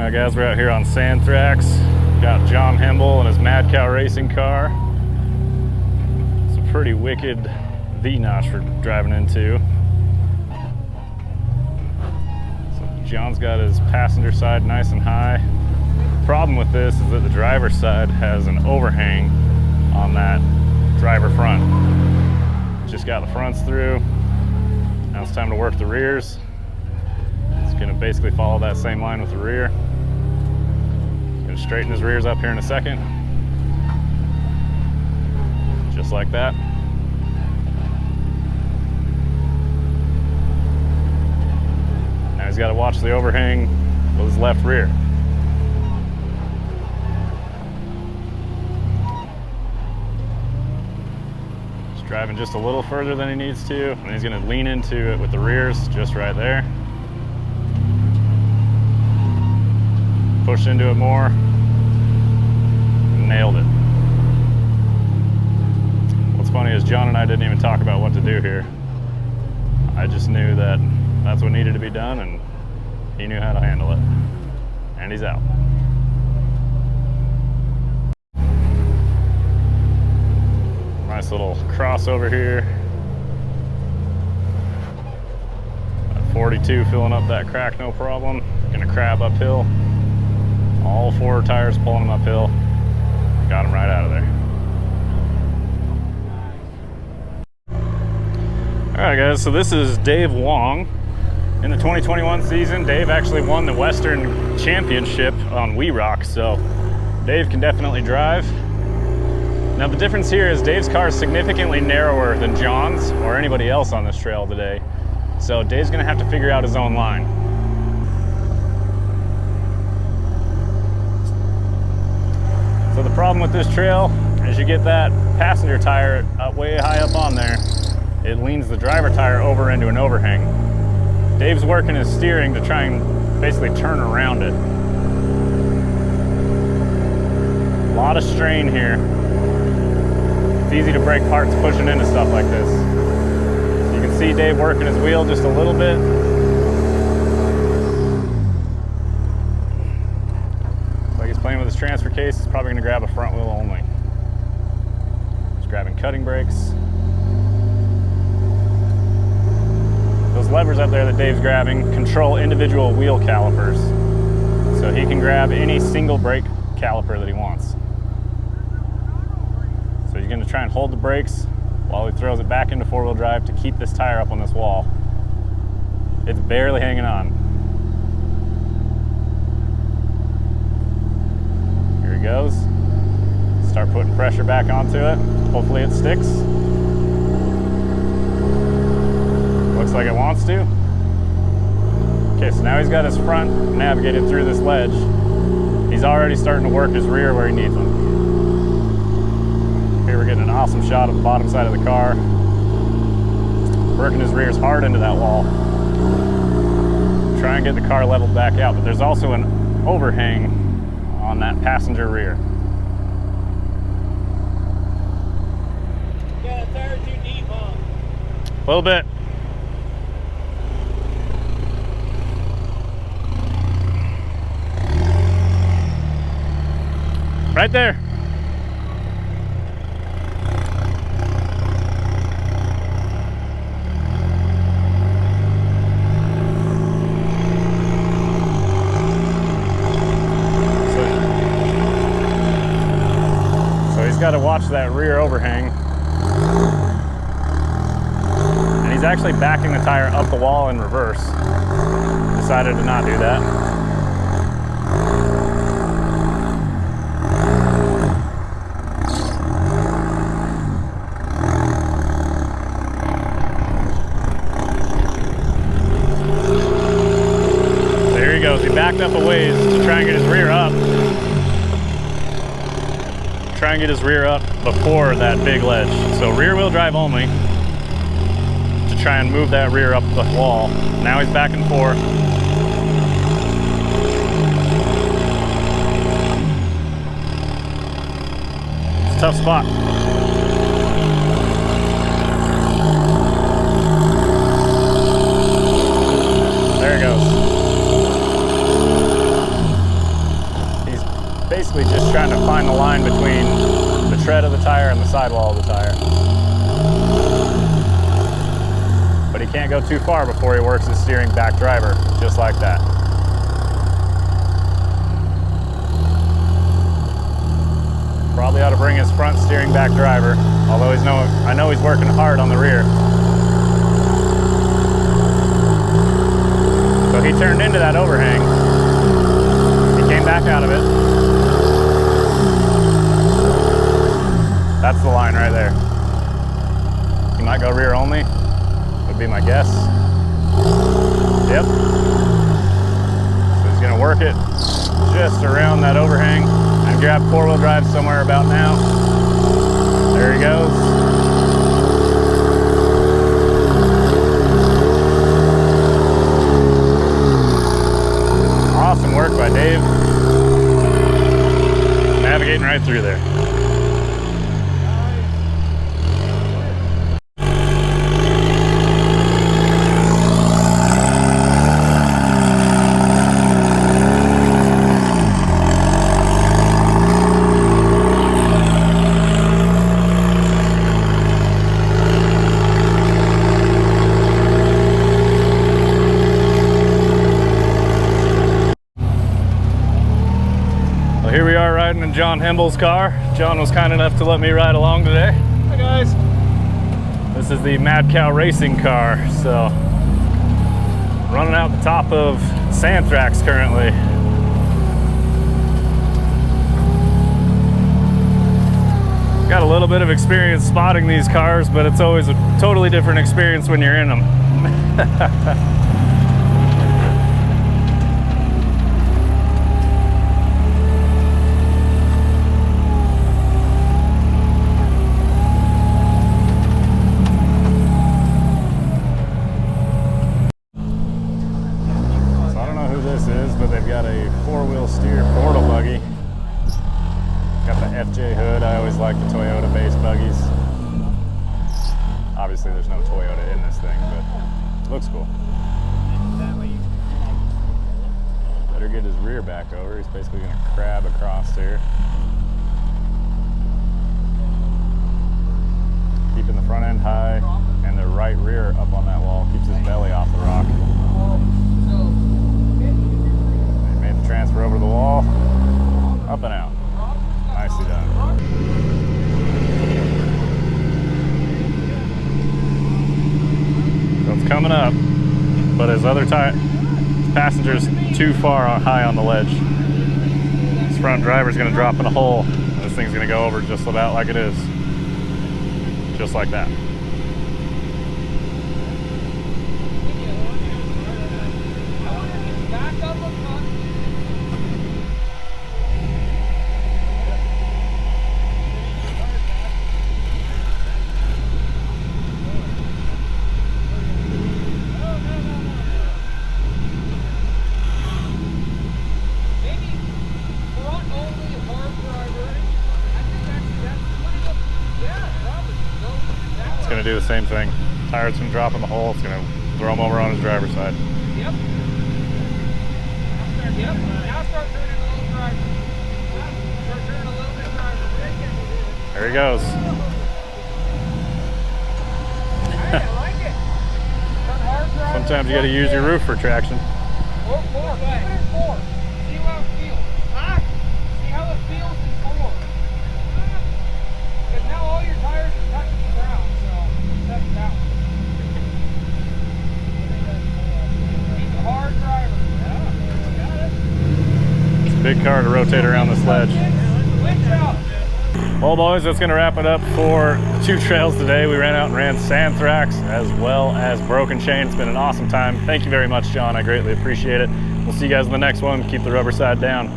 Alright guys, we're out here on Sandthrax. Got John Hembel and his Mad Cow racing car. It's a pretty wicked V-notch we're driving into. So John's got his passenger side nice and high. Problem with this is that the driver's side has an overhang on that driver front. Just got the fronts through. Now it's time to work the rears. It's gonna basically follow that same line with the rear. Gonna straighten his rears up here in a second. Just like that. Now he's gotta watch the overhang with his left rear. He's driving just a little further than he needs to, and he's gonna lean into it with the rears just right there. Pushed into it more, nailed it. What's funny is John and I didn't even talk about what to do here. I just knew that that's what needed to be done, and he knew how to handle it. And he's out. Nice little crossover here. At 42 filling up that crack, no problem. Gonna crab uphill. All four tires pulling him uphill. Got him right out of there. All right guys, so this is Dave Wong. In the 2021 season, Dave actually won the Western Championship on We Rock, so Dave can definitely drive. Now the difference here is Dave's car is significantly narrower than John's or anybody else on this trail today. So Dave's gonna have to figure out his own line. So the problem with this trail is you get that passenger tire way high up on there. It leans the driver tire over into an overhang. Dave's working his steering to try and basically turn around it. A lot of strain here. It's easy to break parts pushing into stuff like this. You can see Dave working his wheel just a little bit. Playing with his transfer case, he's probably going to grab a front wheel only. He's grabbing cutting brakes. Those levers up there that Dave's grabbing control individual wheel calipers. So he can grab any single brake caliper that he wants. So he's going to try and hold the brakes while he throws it back into four-wheel drive to keep this tire up on this wall. It's barely hanging on. Goes. Start putting pressure back onto it. Hopefully it sticks. Looks like it wants to. Okay, so now he's got his front navigated through this ledge. He's already starting to work his rear where he needs them. Here we're getting an awesome shot of the bottom side of the car. Working his rears hard into that wall. Try and get the car leveled back out, but there's also an overhang on that passenger rear. Got a tire too deep, huh? A little bit. Right there. Got to watch that rear overhang, and he's actually backing the tire up the wall in reverse. Decided to not do that. There he goes. He backed up a ways to try and get his rear up. Try and get his rear up before that big ledge. So rear wheel drive only to try and move that rear up the wall. Now he's back and forth. It's a tough spot. There it goes. basically just trying to find the line between the tread of the tire and the sidewall of the tire. But he can't go too far before he works his steering back driver, just like that. Probably ought to bring his front steering back driver, although I know he's working hard on the rear. So he turned into that overhang. He came back out of it. That's the line right there. He might go rear only, would be my guess. Yep. So he's gonna work it just around that overhang and grab four-wheel drive somewhere about now. There he goes. Awesome work by Dave. Navigating right through there. Here we are riding in John Hembel's car. John was kind enough to let me ride along today. Hi guys. This is the Mad Cow racing car. So running out the top of Sandthrax currently. Got a little bit of experience spotting these cars, but it's always a totally different experience when you're in them. But they've got a four-wheel steer portal buggy. Got the FJ hood. I always like the Toyota base buggies. Obviously there's no Toyota in this thing, but it looks cool. Better get his rear back over. He's basically going to crab across here. Keeping the front end high and the right rear up on that wall. Keeps his belly off the rock. Transfer over the wall, up and out. Nicely done. So it's coming up, but his passenger's too far high on the ledge. His front driver's gonna drop in a hole, and this thing's gonna go over just about like it is. Just like that. It's going to do the same thing. Tire's going to drop in the hole. It's going to throw him over on his driver's side. Yep. Yep. Now start turning a little driver. Start turning a little bit driver. There he goes. I like it. Turn hard driver. Sometimes you got to use your roof for traction. Four. Keep it in four. See how it feels. See how it feels in four. Because now all your tires are touching the ground, so that's that one. He's a hard driver. Yeah, got it. It's a big car to rotate around this ledge. Well, boys, that's going to wrap it up for 2 trails today. We ran out and ran Sandthrax as well as Broken Chain. It's been an awesome time. Thank you very much, John. I greatly appreciate it. We'll see you guys in the next one. Keep the rubber side down.